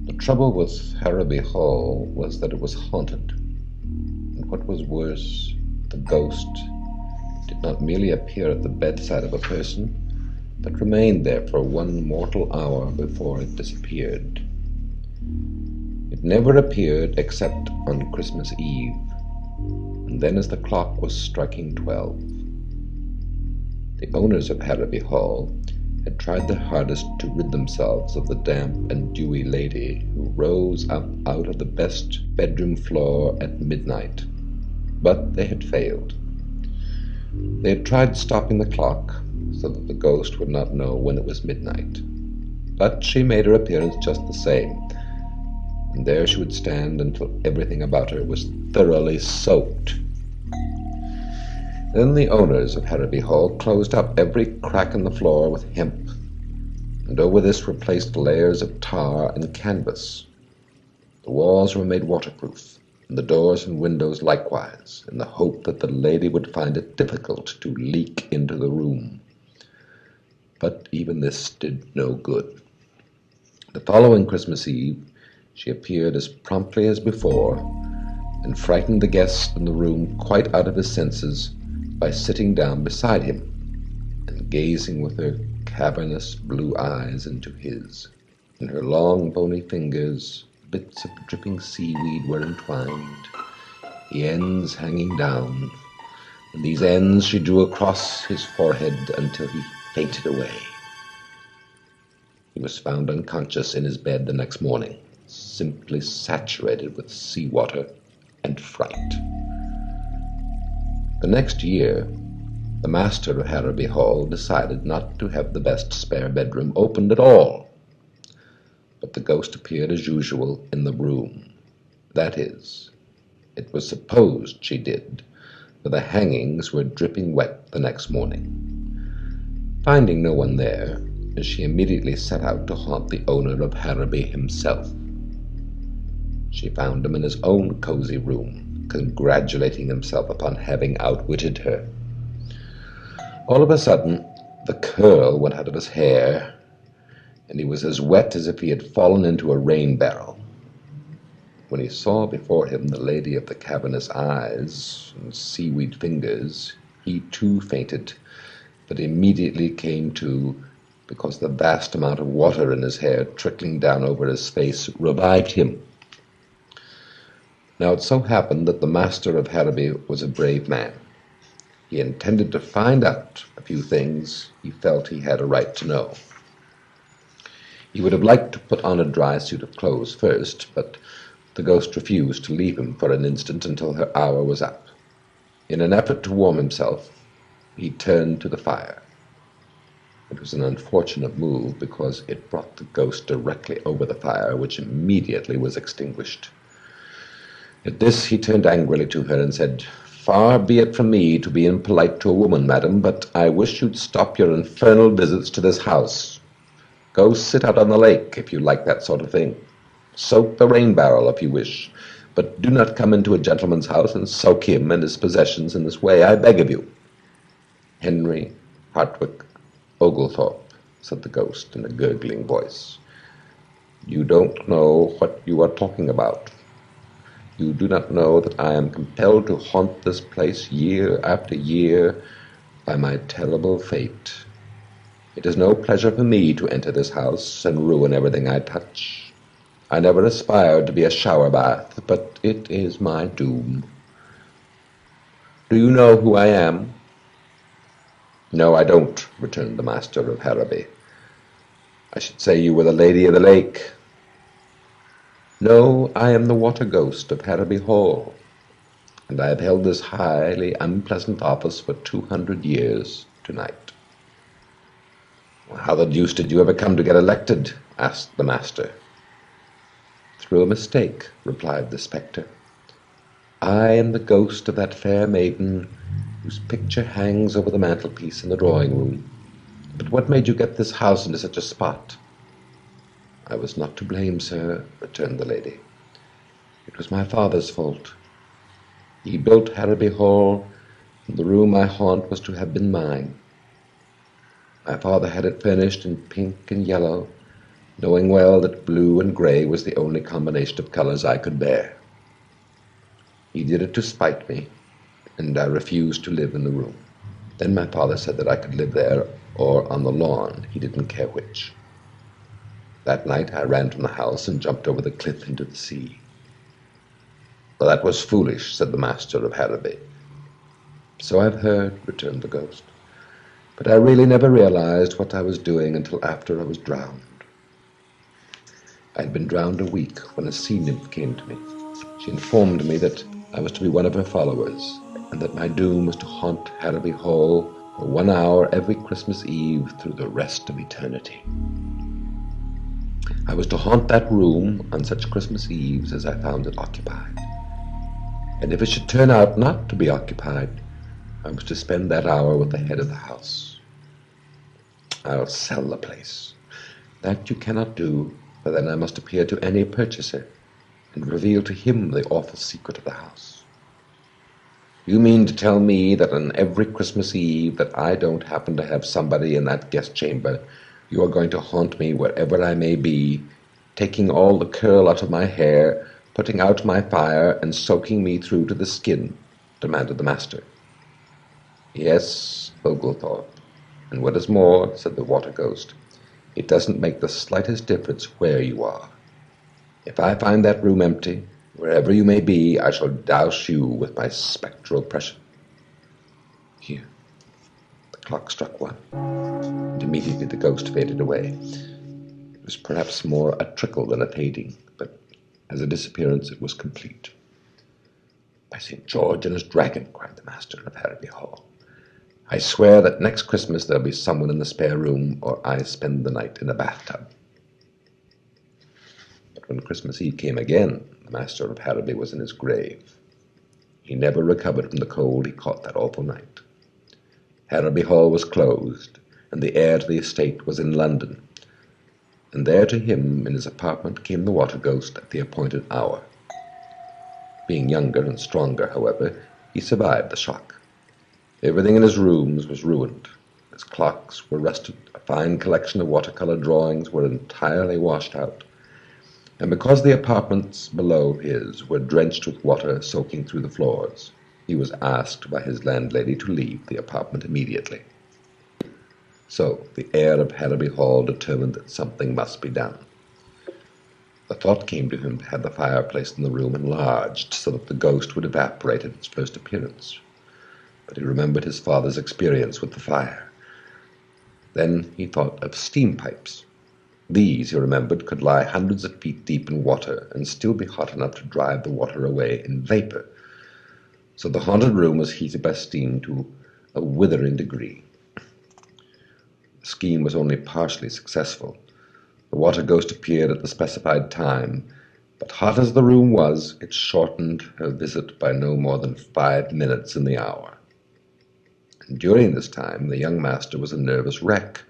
The trouble with Harrowby Hall was that it was haunted, and what was worse, the ghost did not merely appear at the bedside of a person, but remained there for one mortal hour before it disappeared. It never appeared except on Christmas Eve, and then as the clock was striking 12. The owners of Harrowby Hall had tried their hardest to rid themselves of the damp and dewy lady who rose up out of the best bedroom floor at midnight, but they had failed. They had tried stopping the clock so that the ghost would not know when it was midnight, but she made her appearance just the same, and there she would stand until everything about her was thoroughly soaked. Then the owners of Harrowby Hall closed up every crack in the floor with hemp, and over this were placed layers of tar and canvas. The walls were made waterproof, and the doors and windows likewise, in the hope that the lady would find it difficult to leak into the room. But even this did no good. The following Christmas Eve, she appeared as promptly as before, and frightened the guest in the room quite out of his senses by sitting down beside him and gazing with her cavernous blue eyes into his. In her long bony fingers bits of dripping seaweed were entwined, the ends hanging down, and these ends she drew across his forehead until he fainted away. He was found unconscious in his bed the next morning, simply saturated with seawater and fright. The next year, the master of Harrowby Hall decided not to have the best spare bedroom opened at all, but the ghost appeared as usual in the room. That is, it was supposed she did, for the hangings were dripping wet the next morning. Finding no one there, she immediately set out to haunt the owner of Harrowby himself. She found him in his own cozy room, congratulating himself upon having outwitted her. All of a sudden, the curl went out of his hair, and he was as wet as if he had fallen into a rain barrel. When he saw before him the lady of the cavernous eyes and seaweed fingers, he too fainted, but immediately came to, because the vast amount of water in his hair trickling down over his face revived him. Now it so happened that the master of Harrowby was a brave man. He intended to find out a few things he felt he had a right to know. He would have liked to put on a dry suit of clothes first, but the ghost refused to leave him for an instant until her hour was up. In an effort to warm himself, he turned to the fire. It was an unfortunate move because it brought the ghost directly over the fire, which immediately was extinguished. At this he turned angrily to her and said, "Far be it from me to be impolite to a woman, madam, but I wish you'd stop your infernal visits to this house. Go sit out on the lake if you like that sort of thing. Soak the rain barrel if you wish, but do not come into a gentleman's house and soak him and his possessions in this way, I beg of you." "Henry Hartwick Oglethorpe," said the ghost in a gurgling voice, "you don't know what you are talking about. You do not know that I am compelled to haunt this place year after year by my terrible fate. It is no pleasure for me to enter this house and ruin everything I touch. I never aspired to be a shower bath, but it is my doom. Do you know who I am?" "No, I don't," returned the master of Harrowby. "I should say you were the lady of the lake." "No, I am the water ghost of Harrowby Hall, and I have held this highly unpleasant office for 200 years tonight." "How the deuce did you ever come to get elected?" asked the master. "Through a mistake," replied the spectre. "I am the ghost of that fair maiden whose picture hangs over the mantelpiece in the drawing-room. But what made you get this house into such a spot?" "I was not to blame, sir," returned the lady. "It was my father's fault. He built Harrowby Hall, and the room I haunt was to have been mine. My father had it furnished in pink and yellow, knowing well that blue and grey was the only combination of colours I could bear. He did it to spite me, and I refused to live in the room. Then my father said that I could live there or on the lawn, he didn't care which. That night I ran from the house and jumped over the cliff into the sea. "Well, that was foolish," said the master of Harrowby. "So I've heard," returned the ghost, "but I really never realized what I was doing until after I was drowned. I had been drowned a week when a sea nymph came to me. She informed me that I was to be one of her followers, and that my doom was to haunt Harrowby Hall for 1 hour every Christmas Eve through the rest of eternity. I was to haunt that room on such Christmas Eves as I found it occupied. And if it should turn out not to be occupied, I was to spend that hour with the head of the house. I'll sell the place. That you cannot do, for then I must appear to any purchaser and reveal to him the awful secret of the house. You mean to tell me that on every Christmas Eve that I don't happen to have somebody in that guest chamber, you are going to haunt me wherever I may be, taking all the curl out of my hair, putting out my fire, and soaking me through to the skin?" demanded the master. "Yes, Oglethorpe, and what is more," said the water ghost, "it doesn't make the slightest difference where you are. If I find that room empty, wherever you may be, I shall douse you with my spectral pressure." Here, the clock struck 1, and immediately the ghost faded away. It was perhaps more a trickle than a fading, but as a disappearance it was complete. "By St. George and his dragon," cried the master of Harrowby Hall, "I swear that next Christmas there'll be someone in the spare room, or I spend the night in a bathtub." But when Christmas Eve came again, the master of Harrowby was in his grave. He never recovered from the cold he caught that awful night. Harrowby Hall was closed, and the heir to the estate was in London, and there to him in his apartment came the water ghost at the appointed hour. Being younger and stronger, however, he survived the shock. Everything in his rooms was ruined. His clocks were rusted, a fine collection of watercolor drawings were entirely washed out, and because the apartments below his were drenched with water soaking through the floors, he was asked by his landlady to leave the apartment immediately. So the heir of Harrowby Hall determined that something must be done. The thought came to him to have the fireplace in the room enlarged so that the ghost would evaporate at its first appearance. But he remembered his father's experience with the fire. Then he thought of steam pipes. These, he remembered, could lie hundreds of feet deep in water and still be hot enough to drive the water away in vapor. So the haunted room was heated by steam to a withering degree. The scheme was only partially successful. The water ghost appeared at the specified time, but hot as the room was, it shortened her visit by no more than 5 minutes in the hour. And during this time the young master was a nervous wreck,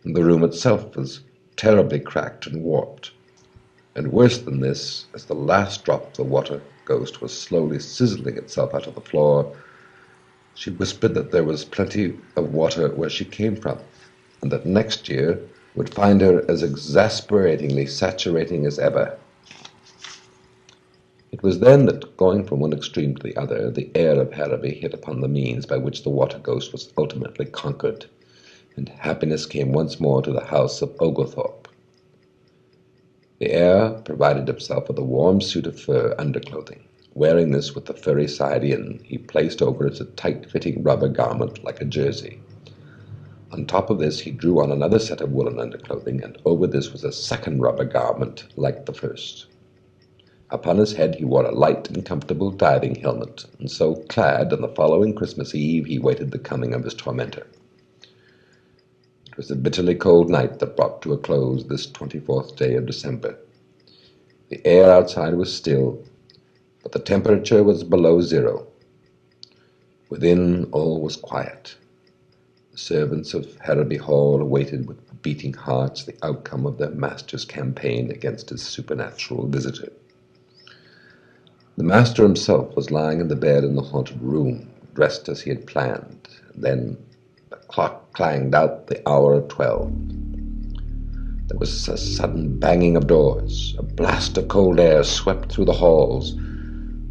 and the room itself was terribly cracked and warped. And worse than this, as the last drop of the water ghost was slowly sizzling itself out of the floor, she whispered that there was plenty of water where she came from, and that next year would find her as exasperatingly saturating as ever. It was then that, going from one extreme to the other, the heir of Harrowby hit upon the means by which the water ghost was ultimately conquered, and happiness came once more to the house of Oglethorpe. The heir provided himself with a warm suit of fur underclothing. Wearing this with the furry side in, he placed over it a tight-fitting rubber garment like a jersey. On top of this he drew on another set of woolen underclothing, and over this was a second rubber garment like the first. Upon his head he wore a light and comfortable diving helmet, and so clad, on the following Christmas Eve he waited the coming of his tormentor. It was a bitterly cold night that brought to a close this 24th day of December. The air outside was still, but the temperature was below 0. Within all was quiet. The servants of Harrowby Hall awaited with beating hearts the outcome of their master's campaign against his supernatural visitor. The master himself was lying in the bed in the haunted room, dressed as he had planned. Then the clock clanged out the hour of 12. There was a sudden banging of doors. A blast of cold air swept through the halls.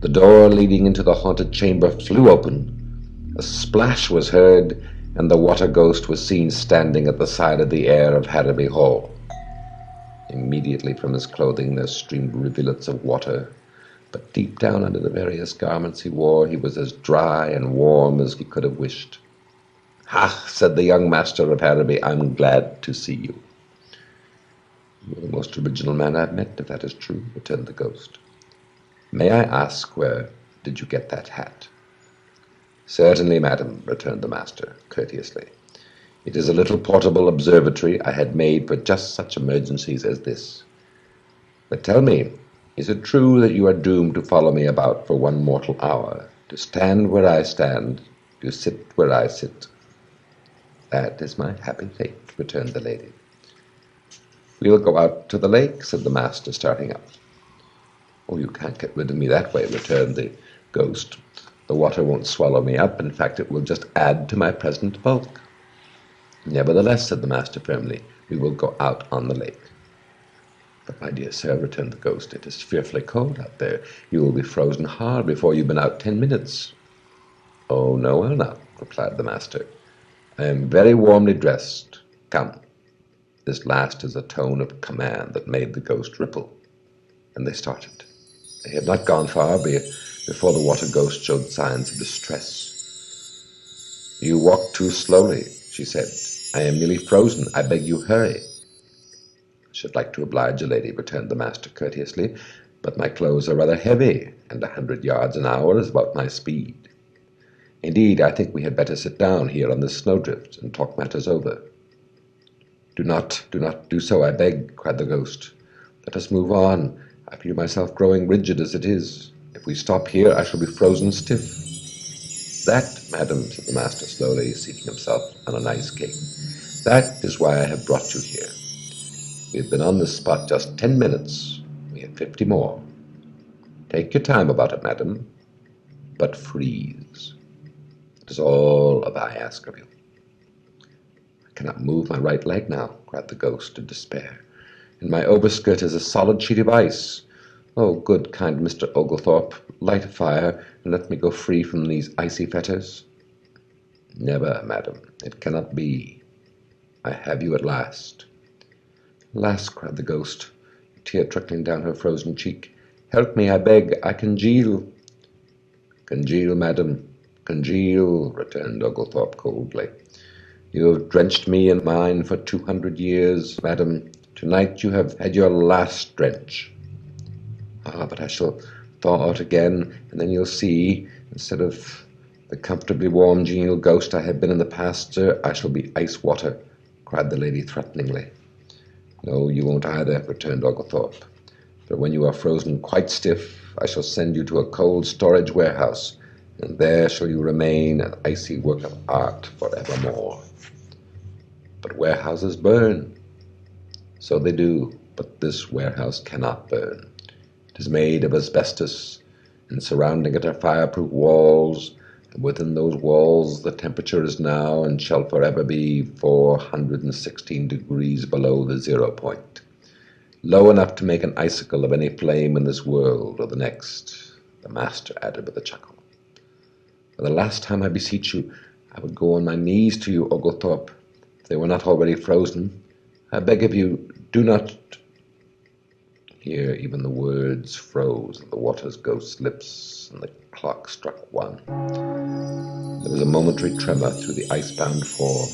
The door leading into the haunted chamber flew open. A splash was heard, and the water ghost was seen standing at the side of the heir of Harrowby Hall. Immediately from his clothing there streamed rivulets of water, but deep down under the various garments he wore he was as dry and warm as he could have wished. "Ha!" said the young master of Harrowby, "I'm glad to see you." "You're the most original man I've met, if that is true," returned the ghost. "May I ask, where did you get that hat?" "Certainly, madam," returned the master, courteously. "It is a little portable observatory I had made for just such emergencies as this. But tell me, is it true that you are doomed to follow me about for one mortal hour, to stand where I stand, to sit where I sit?" "That is my happy fate," returned the lady. "We'll go out to the lake," said the master, starting up. "Oh, you can't get rid of me that way," returned the ghost. "The water won't swallow me up. In fact, it will just add to my present bulk." "Nevertheless," said the master firmly, "we will go out on the lake." "But, my dear sir," returned the ghost, "it is fearfully cold out there. You will be frozen hard before you've been out 10 minutes. "Oh, no, I'll not," replied the master. "I am very warmly dressed. Come." This last is a tone of command that made the ghost ripple, and they started. They had not gone far before the water ghost showed signs of distress. "You walk too slowly," she said. "I am nearly frozen. I beg you hurry." "I should like to oblige you, lady," returned the master courteously, "but my clothes are rather heavy, and 100 yards an hour is about my speed. Indeed, I think we had better sit down here on this snowdrift and talk matters over." Do not do so, I beg," cried the ghost. "Let us move on. I feel myself growing rigid as it is. If we stop here, I shall be frozen stiff." "That, madam," said the master slowly, seating himself on an ice cake, "that is why I have brought you here. We have been on this spot just 10 minutes. We have 50 more. Take your time about it, madam, but freeze. It is all that I ask of you." "I cannot move my right leg now," cried the ghost in despair, "and my overskirt is a solid sheet of ice. Oh, good, kind Mr. Oglethorpe, light a fire, and let me go free from these icy fetters." "Never, madam, it cannot be. I have you at last." "Alas," cried the ghost, a tear trickling down her frozen cheek, "help me, I beg, I congeal." "Congeal, madam, congeal," returned Oglethorpe coldly. "You have drenched me and mine for 200 years, madam. Tonight you have had your last drench." "Ah, but I shall thaw out again, and then you'll see, instead of the comfortably warm, genial ghost I have been in the past, sir, I shall be ice water," cried the lady threateningly. "No, you won't either," returned Oglethorpe. "For when you are frozen quite stiff, I shall send you to a cold storage warehouse, and there shall you remain an icy work of art forevermore." "But warehouses burn." "So they do, but this warehouse cannot burn. It is made of asbestos, and surrounding it are fireproof walls, and within those walls the temperature is now and shall forever be 416 degrees below the 0 point, low enough to make an icicle of any flame in this world or the next," the master added with a chuckle. "For the last time, I beseech you, I would go on my knees to you, Oglethorpe, if they were not already frozen. I beg of you, do not—" Here even the words froze on the water's ghost's lips, and the clock struck 1. There was a momentary tremor through the icebound form,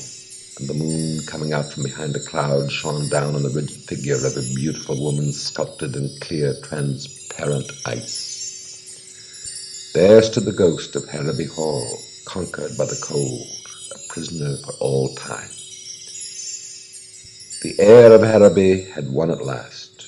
and the moon, coming out from behind a cloud, shone down on the rigid figure of a beautiful woman sculpted in clear, transparent ice. There stood the ghost of Harrowby Hall, conquered by the cold, a prisoner for all time. The heir of Harrowby had won at last,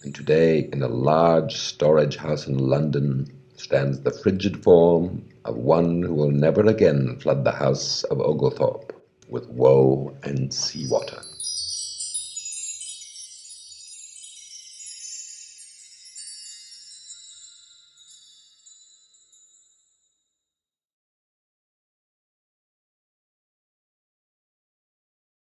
and today in a large storage house in London stands the frigid form of one who will never again flood the house of Oglethorpe with woe and sea water.